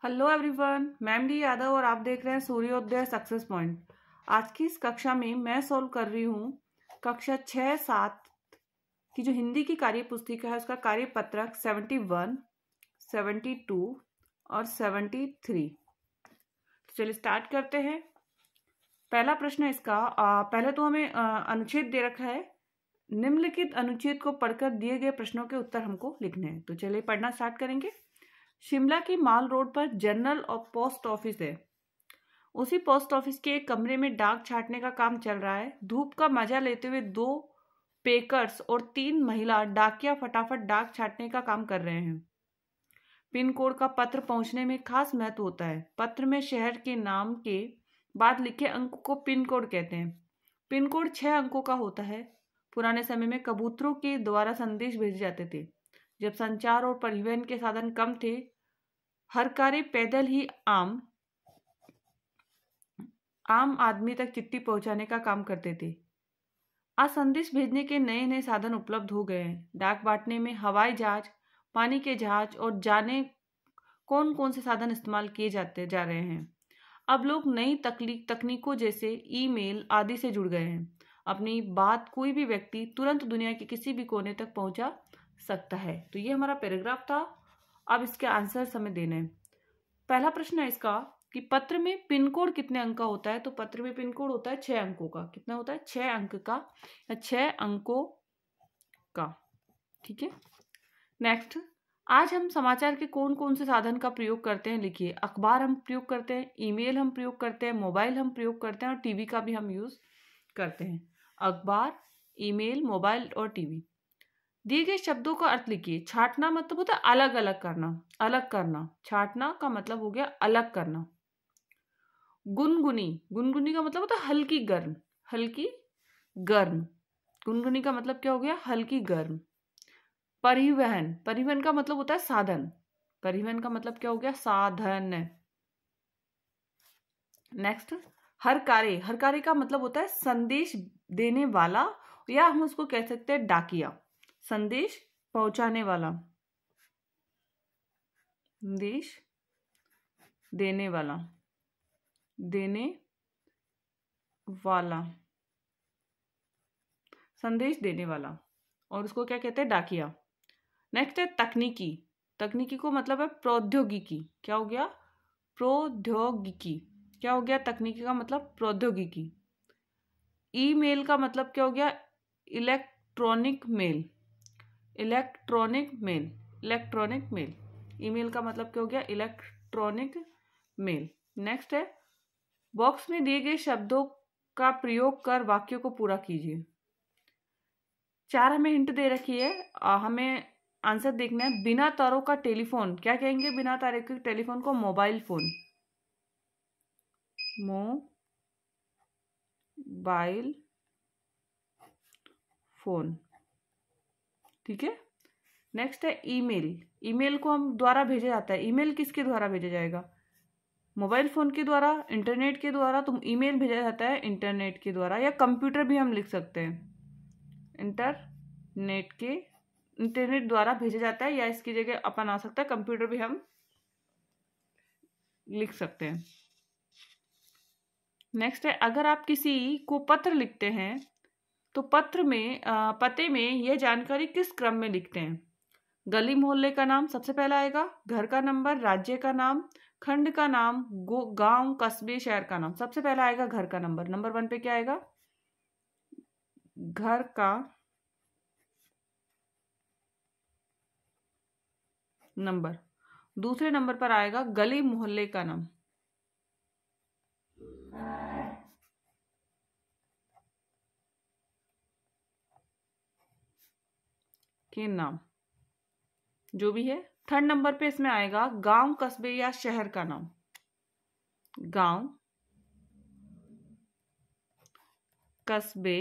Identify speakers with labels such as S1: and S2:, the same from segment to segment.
S1: Hello everyone, मैं M D Yadav और आप देख रहे हैं सूर्योदय सक्सेस पॉइंट। आज की इस कक्षा में मैं सॉल्व कर रही हूँ कक्षा 6-7 की जो हिंदी की कार्य पुस्तिका है उसका कार्य पत्रक 71, 72 और 73। तो चलिए स्टार्ट करते हैं। पहला प्रश्न है इसका। पहले तो हमें अनुच्छेद दे रखा है। निम्नलिखित अनुच्छेद को पढ़कर दिए गए प्रश्नों के उत्तर हमको लिखने हैं। तो चलिए पढ़ना स्टार्ट करेंगे। शिमला की माल रोड पर जनरल और पोस्ट ऑफिस है। उसी पोस्ट ऑफिस के एक कमरे में डाक छांटने का काम चल रहा है। धूप का मजा लेते हुए 2 पेकर्स और 3 महिला डाकिया फटाफट डाक छांटने का काम कर रहे हैं। पिन कोड का पत्र पहुंचने में खास महत्व होता है। पत्र में शहर के नाम के बाद लिखे अंक को पिन कोड कहते हैं। पिन कोड 6 अंकों का होता है। पुराने समय में कबूतरों के द्वारा संदेश भेजे जाते थे। जब संचार और परिवहन के साधन कम थे, हर कार्य पैदल ही आम आदमी तक चिट्ठी पहुंचाने का काम करते थे। आज संदेश भेजने के नए नए साधन उपलब्ध हो गए हैं। डाक बांटने में हवाई जहाज, पानी के जहाज और जाने कौन कौन से साधन इस्तेमाल किए जाते जा रहे हैं। अब लोग नई तकनीकों जैसे ईमेल आदि से जुड़ गए हैं। अपनी बात कोई भी व्यक्ति तुरंत दुनिया के किसी भी कोने तक पहुंचा सकता है। तो ये हमारा पैराग्राफ था। अब इसके आंसर हमें देने हैं। पहला प्रश्न है इसका कि पत्र में पिन कोड कितने अंक का होता है। तो पत्र में पिन कोड होता है 6 अंकों का। कितना होता है? 6 अंक का या 6 अंकों का। ठीक है। नेक्स्ट, आज हम समाचार के कौन कौन से साधन का प्रयोग करते हैं लिखिए। अखबार हम प्रयोग करते हैं, ईमेल हम प्रयोग करते हैं, मोबाइल हम प्रयोग करते हैं और टीवी का भी हम यूज करते हैं। अखबार, ईमेल, मोबाइल और टीवी। दिए गए शब्दों का अर्थ लिखिए। छांटना मतलब होता है अलग अलग करना, अलग करना। छांटना का मतलब हो गया अलग करना। गुनगुनी, गुनगुनी का मतलब होता है हल्की गर्म, हल्की गर्म। गुनगुनी का मतलब क्या हो गया? हल्की गर्म। परिवहन, परिवहन का मतलब होता है साधन। परिवहन का मतलब क्या हो गया? साधन। नेक्स्ट, हर कार्य, हर कार्य का मतलब होता है संदेश देने वाला, या हम उसको कह सकते हैं डाकिया, संदेश पहुंचाने वाला, संदेश देने वाला, देने वाला, संदेश देने वाला, और उसको क्या कहते हैं? डाकिया। नेक्स्ट है तकनीकी। तकनीकी को मतलब है प्रौद्योगिकी। क्या हो गया? प्रौद्योगिकी। क्या हो गया? तकनीकी का मतलब प्रौद्योगिकी। ईमेल का मतलब क्या हो गया? Electronic mail, electronic mail, electronic mail. Email का मतलब क्या हो गया? Electronic mail. नेक्स्ट है बॉक्स में दिए गए शब्दों का प्रयोग कर वाक्यों को पूरा कीजिए। 4 हमें हिंट दे रखी है। हमें आंसर देखना है। बिना तारों का टेलीफोन, क्या कहेंगे? बिना तारों के टेलीफोन को मोबाइल फोन, मोबाइल फोन। ठीक है। नेक्स्ट है ईमेल। ईमेल को हम द्वारा भेजा जाता है। ईमेल किसके द्वारा भेजा जाएगा? मोबाइल फोन के द्वारा, इंटरनेट के द्वारा। तो ईमेल भेजा जाता है इंटरनेट के द्वारा, या कंप्यूटर भी हम लिख सकते हैं। इंटरनेट द्वारा भेजा जाता है, या इसकी जगह अपन आ सकता है कंप्यूटर भी हम लिख सकते हैं। नेक्स्ट है अगर आप किसी को पत्र लिखते हैं तो पत्र में पते में यह जानकारी किस क्रम में लिखते हैं? गली मोहल्ले का नाम सबसे पहला आएगा, घर का नंबर, राज्य का नाम, खंड का नाम, गांव, कस्बे, शहर का नाम। सबसे पहला आएगा घर का नंबर। नंबर 1 पे क्या आएगा? घर का नंबर। दूसरे नंबर पर आएगा गली मोहल्ले का नाम, के नाम, जो भी है। थर्ड नंबर पे इसमें आएगा गांव, कस्बे या शहर का नाम। गांव, कस्बे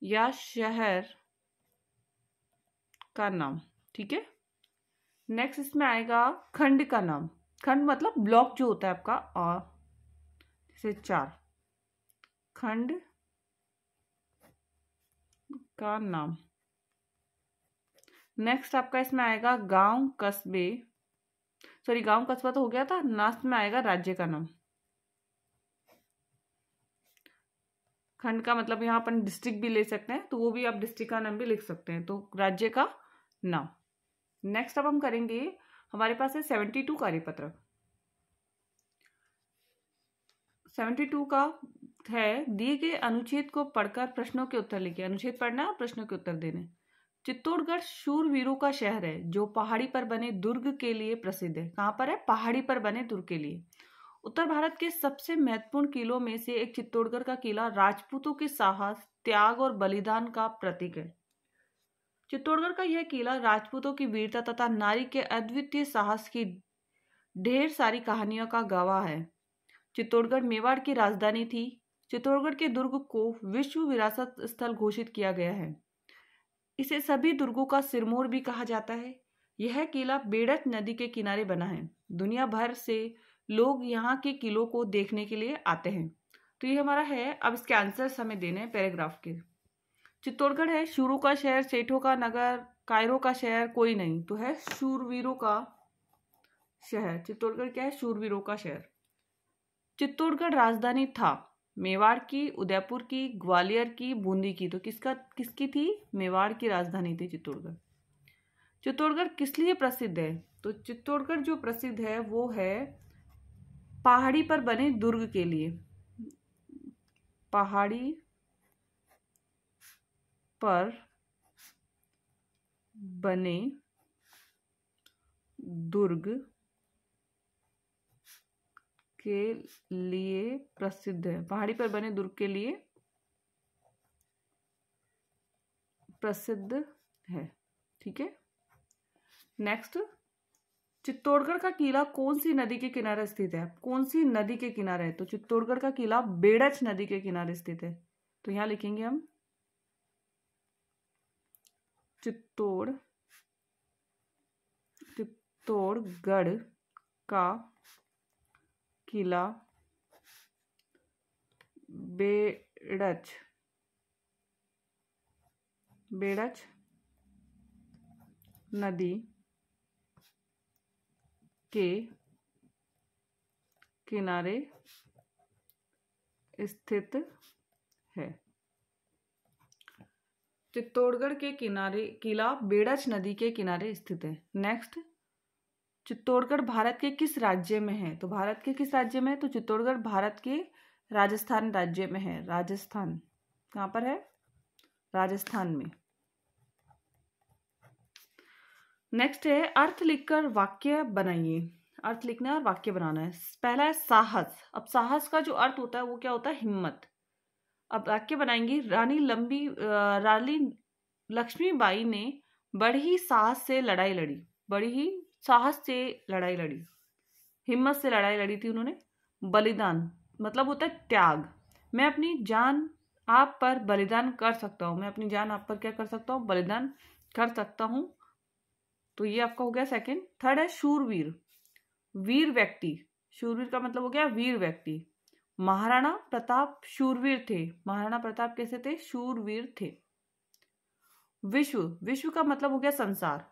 S1: या शहर का नाम। ठीक है। नेक्स्ट इसमें आएगा खंड का नाम। खंड मतलब ब्लॉक जो होता है आपका, और जैसे 4, खंड का नाम। नेक्स्ट आपका इसमें आएगा गांव, कस्बे सॉरी, गांव कस्बा तो हो गया था, लास्ट में आएगा राज्य का नाम। खंड का मतलब यहाँ अपन डिस्ट्रिक्ट भी ले सकते हैं, तो वो भी आप डिस्ट्रिक्ट का नाम भी लिख सकते हैं, तो राज्य का नाम। नेक्स्ट अब हम करेंगे, हमारे पास है 72 कार्यपत्रक। 72 का है, दिए गए अनुच्छेद को पढ़कर प्रश्नों के उत्तर लिखिए। अनुच्छेद पढ़ना है और प्रश्नों के उत्तर देने। चित्तौड़गढ़ शूरवीरों का शहर है जो पहाड़ी पर बने दुर्ग के लिए प्रसिद्ध है। कहाँ पर है? पहाड़ी पर बने दुर्ग के लिए। उत्तर भारत के सबसे महत्वपूर्ण किलों में से एक चित्तौड़गढ़ का किला राजपूतों के साहस, त्याग और बलिदान का प्रतीक है। चित्तौड़गढ़ का यह किला राजपूतों की वीरता तथा नारी के अद्वितीय साहस की ढेर सारी कहानियों का गवाह है। चित्तौड़गढ़ मेवाड़ की राजधानी थी। चित्तौड़गढ़ के दुर्ग को विश्व विरासत स्थल घोषित किया गया है। इसे सभी दुर्गों का सिरमौर भी कहा जाता है। यह किला बेड़त नदी के किनारे बना है। दुनिया भर से लोग यहाँ के किलों को देखने के लिए आते हैं। तो ये हमारा है। अब इसके आंसर्स हमें देने हैं पैराग्राफ के। चित्तौड़गढ़ है शूरों का शहर, सेठों का नगर, कायरों का शहर, कोई नहीं, तो है शूरवीरों का शहर। चित्तौड़गढ़ क्या है? शूरवीरों का शहर। चित्तौड़गढ़ राजधानी था मेवाड़ की, उदयपुर की, ग्वालियर की, बूंदी की। तो किसकी थी? मेवाड़ की राजधानी थी चित्तौड़गढ़। चित्तौड़गढ़ किस लिए प्रसिद्ध है? तो चित्तौड़गढ़ जो प्रसिद्ध है वो है पहाड़ी पर बने दुर्ग के लिए। पहाड़ी पर बने दुर्ग के लिए प्रसिद्ध है। पहाड़ी पर बने दुर्ग के लिए प्रसिद्ध है। ठीक है। नेक्स्ट, चित्तौड़गढ़ का किला कौन सी नदी के किनारे स्थित है? कौन सी नदी के किनारे है? तो चित्तौड़गढ़ का किला बेड़च नदी के किनारे स्थित है। तो यहां लिखेंगे हम चित्तौड़गढ़ का किला बेड़च नदी के किनारे स्थित है। चित्तौड़गढ़ के किला बेड़च नदी के किनारे स्थित है। नेक्स्ट, चित्तौड़गढ़ भारत के किस राज्य में है? तो भारत के किस राज्य में है? तो चित्तौड़गढ़ भारत के राजस्थान राज्य में है। राजस्थान कहाँ पर है? राजस्थान में। नेक्स्ट है, अर्थ लिखकर वाक्य बनाइए। अर्थ लिखना है और वाक्य बनाना है। पहला है साहस। अब साहस का जो अर्थ होता है वो क्या होता है? हिम्मत। अब वाक्य बनाएंगे। रानी लक्ष्मीबाई ने बड़ी ही साहस से लड़ाई लड़ी। बड़ी ही साहस से लड़ाई लड़ी, हिम्मत से लड़ाई लड़ी थी उन्होंने। बलिदान मतलब होता है त्याग। मैं अपनी जान आप पर बलिदान कर सकता हूँ। मैं अपनी जान आप पर क्या कर सकता हूँ? बलिदान कर सकता हूँ। तो ये आपका हो गया सेकंड। थर्ड है शूरवीर, वीर व्यक्ति। शूरवीर का मतलब हो गया वीर व्यक्ति। महाराणा प्रताप शूरवीर थे। महाराणा प्रताप कैसे थे? शूरवीर थे। विश्व का मतलब हो गया संसार।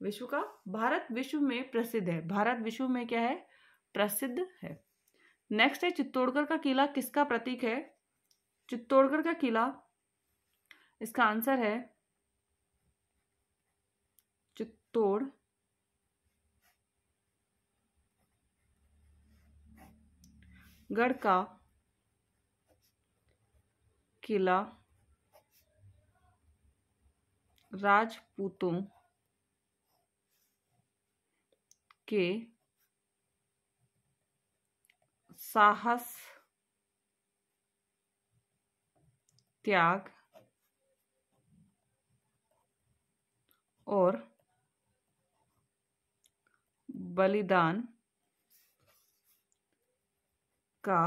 S1: विश्व का, भारत विश्व में प्रसिद्ध है। भारत विश्व में क्या है? प्रसिद्ध है। नेक्स्ट है, चित्तौड़गढ़ का किला किसका प्रतीक है? चित्तौड़गढ़ का किला, इसका आंसर है चित्तौड़गढ़ का किला राजपूतों के साहस, त्याग और बलिदान का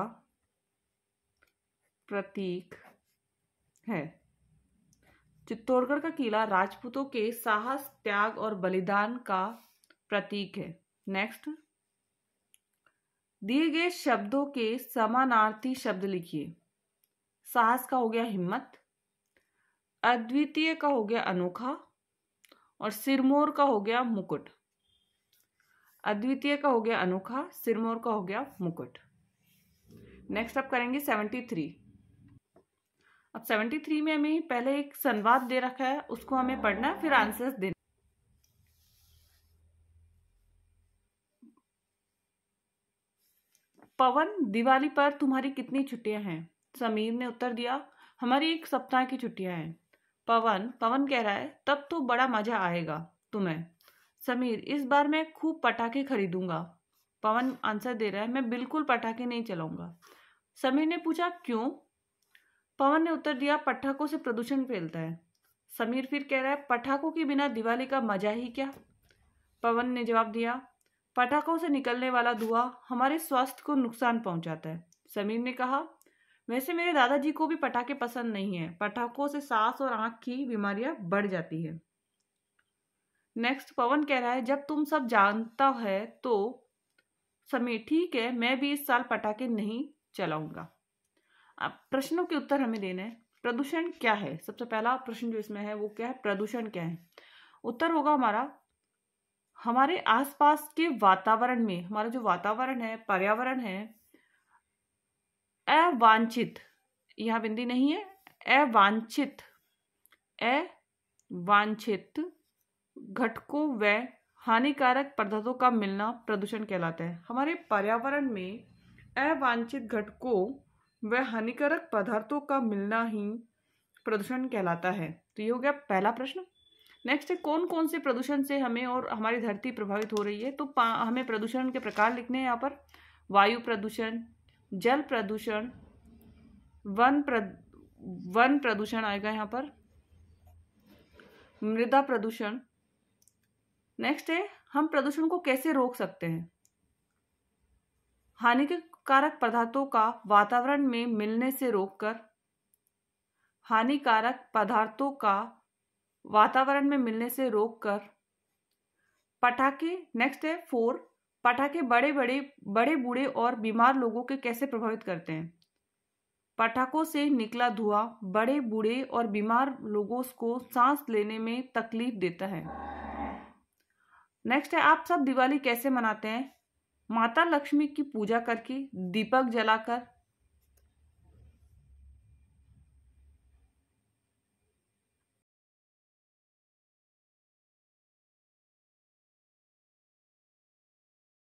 S1: प्रतीक है। चित्तौड़गढ़ का किला राजपूतों के साहस, त्याग और बलिदान का प्रतीक है। नेक्स्ट, दिए गए शब्दों के समानार्थी शब्द लिखिए। साहस का हो गया हिम्मत, अद्वितीय का हो गया अनोखा और सिरमौर का हो गया मुकुट। अद्वितीय का हो गया अनोखा, सिरमौर का हो गया मुकुट। नेक्स्ट अब करेंगे 73। अब 73 में हमें पहले एक संवाद दे रखा है, उसको हमें पढ़ना है, फिर आंसर्स देना। पवन, दिवाली पर तुम्हारी कितनी छुट्टियां हैं? समीर ने उत्तर दिया, हमारी 1 सप्ताह की छुट्टियां हैं। पवन कह रहा है, तब तो बड़ा मजा आएगा तुम्हें। समीर, इस बार मैं खूब पटाखे खरीदूंगा। पवन आंसर दे रहा है, मैं बिल्कुल पटाखे नहीं चलाऊंगा। समीर ने पूछा, क्यों? पवन ने उत्तर दिया, पटाखों से प्रदूषण फैलता है। समीर फिर कह रहा है, पटाखों के बिना दिवाली का मजा ही क्या? पवन ने जवाब दिया, पटाखों से निकलने वाला धुआं हमारे स्वास्थ्य को नुकसान पहुंचाता है। समीर ने कहा, वैसे मेरे दादाजी को भी पटाखे पसंद नहीं है। पटाखों से सांस और आंख की बीमारियां बढ़ जाती है। नेक्स्ट पवन कह रहा है, जब तुम सब जानता है तो समीर, ठीक है, मैं भी इस साल पटाखे नहीं चलाऊंगा। अब प्रश्नों के उत्तर हमें देने हैं। प्रदूषण क्या है? सबसे पहला प्रश्न जो इसमें है वो क्या है? प्रदूषण क्या है? उत्तर होगा हमारा, हमारे आसपास के वातावरण में, हमारा जो वातावरण है, पर्यावरण है, अवांछित, यहां बिंदी नहीं है, अवांछित घटकों व हानिकारक पदार्थों का मिलना प्रदूषण कहलाता है। हमारे पर्यावरण में अवांछित घटकों व हानिकारक पदार्थों का मिलना ही प्रदूषण कहलाता है। तो ये हो गया पहला प्रश्न। नेक्स्ट है, कौन कौन से प्रदूषण से हमें और हमारी धरती प्रभावित हो रही है? तो हमें प्रदूषण के प्रकार लिखने हैं यहाँ पर। वायु प्रदूषण, जल प्रदूषण, वन प्रदूषण आएगा यहाँ पर, मृदा प्रदूषण। नेक्स्ट है, हम प्रदूषण को कैसे रोक सकते हैं? हानिकारक पदार्थों का वातावरण में मिलने से रोककर, हानिकारक पदार्थों का वातावरण में मिलने से रोककर। पटाखे, नेक्स्ट है 4, पटाखे बड़े बूढ़े और बीमार लोगों के कैसे प्रभावित करते हैं? पटाखों से निकला धुआं बड़े बूढ़े और बीमार लोगों को सांस लेने में तकलीफ देता है। नेक्स्ट है, आप सब दिवाली कैसे मनाते हैं? माता लक्ष्मी की पूजा करके, दीपक जलाकर,